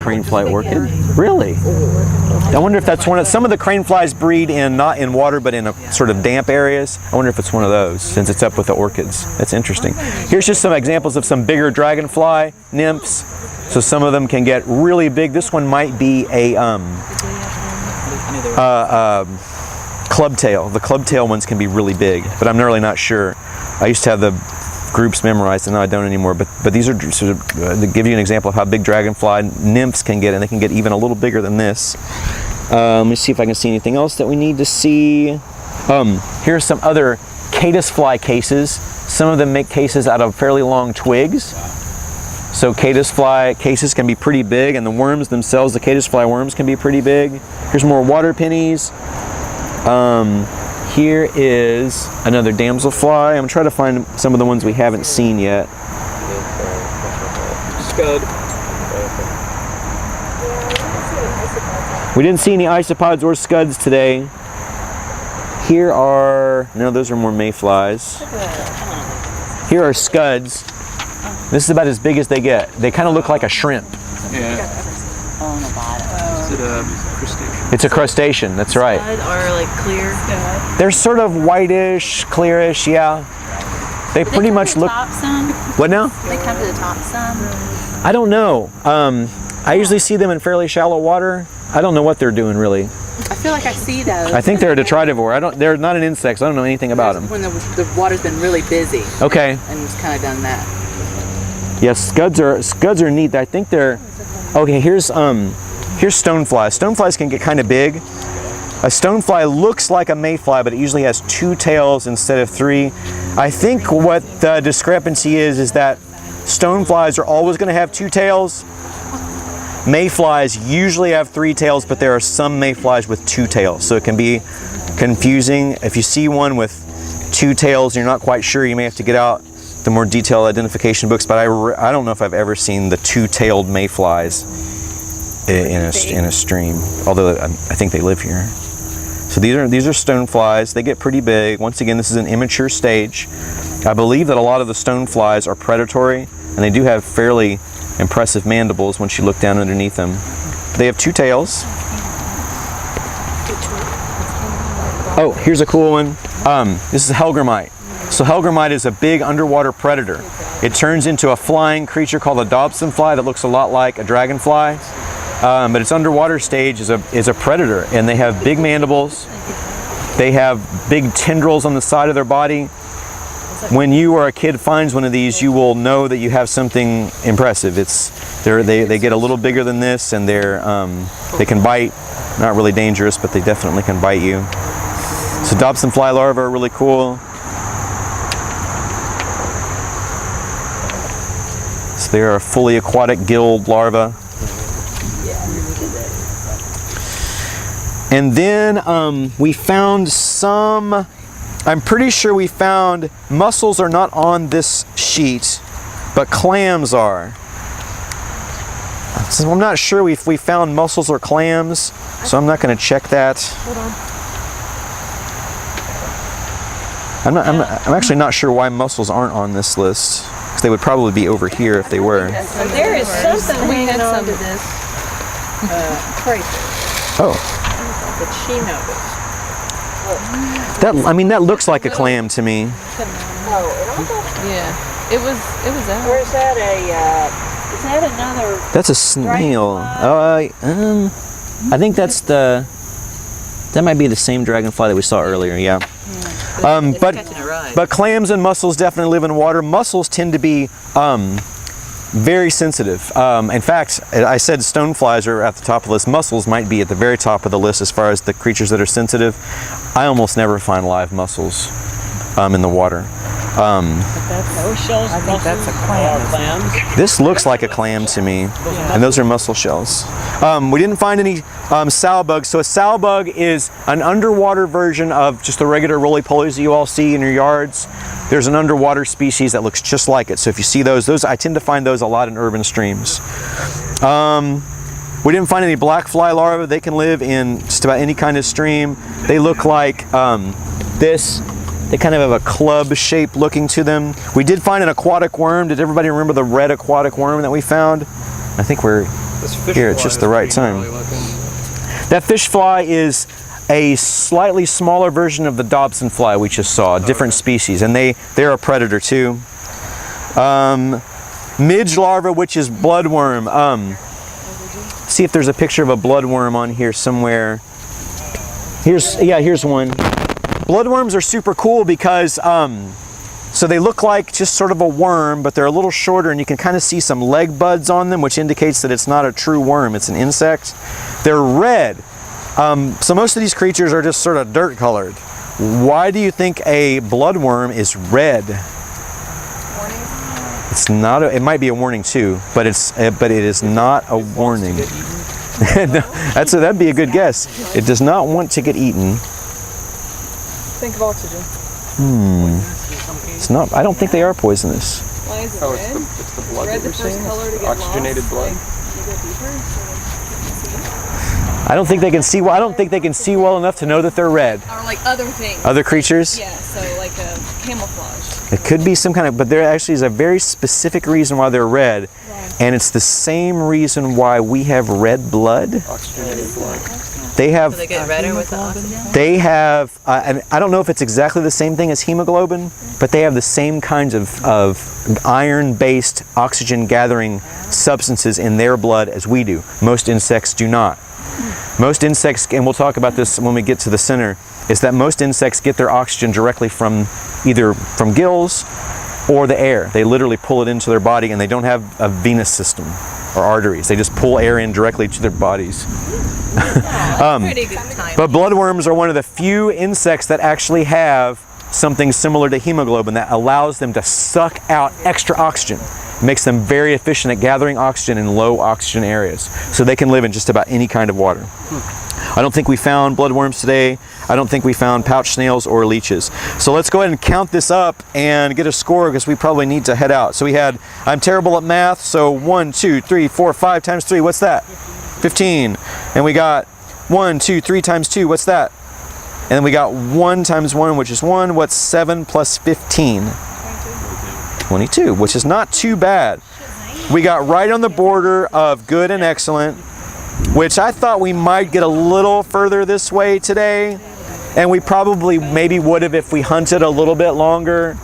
cranefly orchid. Really? I wonder if that's one of, some of the craneflies breed in, not in water, but in a sort of damp areas. I wonder if it's one of those, since it's up with the orchids. That's interesting. Here's just some examples of some bigger dragonfly nymphs. So some of them can get really big. This one might be a clubtail. The clubtail ones can be really big, but I'm really not sure. I used to have the groups memorized, and now I don't anymore. But these are sort of to give you an example of how big dragonfly nymphs can get, and they can get even a little bigger than this. Let me see if I can see anything else that we need to see. Here's some other caddisfly cases. Some of them make cases out of fairly long twigs. So caddisfly cases can be pretty big, and the worms themselves, the caddisfly worms, can be pretty big. Here's more water pennies. Here is another damselfly. I'm trying to find some of the ones we haven't seen yet. Scud. We didn't see any isopods or scuds today. Here are, no, those are more mayflies. Here are scuds. This is about as big as they get. They kind of look like a shrimp. Yeah. Is it a crustacean? It's a crustacean, that's right. Or like clear. They're sort of whitish, clearish, yeah. They pretty much look. Top some? What now? They come to the top some. I don't know. I usually see them in fairly shallow water. I don't know what they're doing really. I feel like I see those. I think they're a detritivore. They're not an insect, so I don't know anything about them. When the water's been really busy. Okay. And it's kind of done that. Yes, scuds are neat. I think they're. Okay, here's stoneflies. Stoneflies can get kind of big. A stonefly looks like a mayfly, but it usually has 2 tails instead of 3. I think what the discrepancy is that stoneflies are always going to have 2 tails. Mayflies usually have 3 tails, but there are some mayflies with 2 tails, so it can be confusing. If you see one with 2 tails and you're not quite sure, you may have to get out the more detailed identification books, but I don't know if I've ever seen the 2-tailed mayflies in a stream, although I think they live here. So these are stoneflies. They get pretty big. Once again, this is an immature stage. I believe that a lot of the stoneflies are predatory, and they do have fairly impressive mandibles once you look down underneath them. They have 2 tails. Oh, here's a cool one. This is Helgramite. So Helgramite is a big underwater predator. It turns into a flying creature called a Dobson fly that looks a lot like a dragonfly. But its underwater stage is a predator, and they have big mandibles. They have big tendrils on the side of their body. When you or a kid finds one of these, you will know that you have something impressive. They get a little bigger than this, and they can bite. Not really dangerous, but they definitely can bite you. So Dobson fly larvae are really cool. So they are a fully aquatic gilled larva. And then we found some, I'm pretty sure we found, mussels are not on this sheet, but clams are. So I'm not sure if we found mussels or clams, so I'm not going to check that. Hold on. I'm actually not sure why mussels aren't on this list, because they would probably be over here if they were. There is something we had some of this. Oh. But she knows. That looks like a clam to me. Yeah, it was that. Or is that is that another? That's a snail. I think that might be the same dragonfly that we saw earlier. Yeah. But clams and mussels definitely live in water. Mussels tend to be very sensitive. In fact, I said stoneflies are at the top of the list. Mussels might be at the very top of the list as far as the creatures that are sensitive. I almost never find live mussels in the water. I think that's a clam. This looks like a clam to me, and those are mussel shells. We didn't find any sow bugs. So a sow bug is an underwater version of just the regular roly-polies that you all see in your yards. There's an underwater species that looks just like it. So if you see those I tend to find those a lot in urban streams. We didn't find any black fly larvae. They can live in just about any kind of stream. They look like this. They kind of have a club shape looking to them. We did find an aquatic worm. Did everybody remember the red aquatic worm that we found? I think we're here at just the right time. That fish fly is a slightly smaller version of the Dobson fly we just saw, a different species, and they're a predator too. Midge larva, which is bloodworm. See if there's a picture of a bloodworm on here somewhere. Here's one. Bloodworms are super cool because so they look like just sort of a worm, but they're a little shorter, and you can kind of see some leg buds on them, which indicates that it's not a true worm, it's an insect. They're red. So most of these creatures are just sort of dirt colored. Why do you think a bloodworm is red? Warning? It's not. It might be a warning too, but it is not a warning. No, that'd be a good guess. It does not want to get eaten. Think of oxygen. It's not. I don't think they are poisonous. Why is it Oh, red? it's the blood Red that the you're first seeing? color to It's get oxygenated lost? blood? Like, you go deeper, so I don't think they can see. I don't think they can see well enough to know that they're red. Or like other things. Other creatures. Yeah, so like a camouflage. It could be some kind of, but there actually is a very specific reason why they're red, and it's the same reason why we have red blood. Oxygenated blood. They have. So they get redder with the oxygen? They have, and I don't know if it's exactly the same thing as hemoglobin, but they have the same kinds of iron-based oxygen-gathering substances in their blood as we do. Most insects do not. Most insects, and we'll talk about this when we get to the center, is that most insects get their oxygen directly from either from gills or the air. They literally pull it into their body, and they don't have a venous system or arteries. They just pull air in directly to their bodies. Pretty good time. But bloodworms are one of the few insects that actually have something similar to hemoglobin that allows them to suck out extra oxygen. It makes them very efficient at gathering oxygen in low oxygen areas. So they can live in just about any kind of water. I don't think we found bloodworms today. I don't think we found pouch snails or leeches. So let's go ahead and count this up and get a score because we probably need to head out. So we had, I'm terrible at math, so 1, 2, 3, 4, 5 times 3, what's that? 15. And we got 1, 2, 3 times 2, what's that? And then we got 1 times 1, which is 1. What's 7 plus 15? 22, which is not too bad. We got right on the border of good and excellent, which I thought we might get a little further this way today. And we probably maybe would have if we hunted a little bit longer.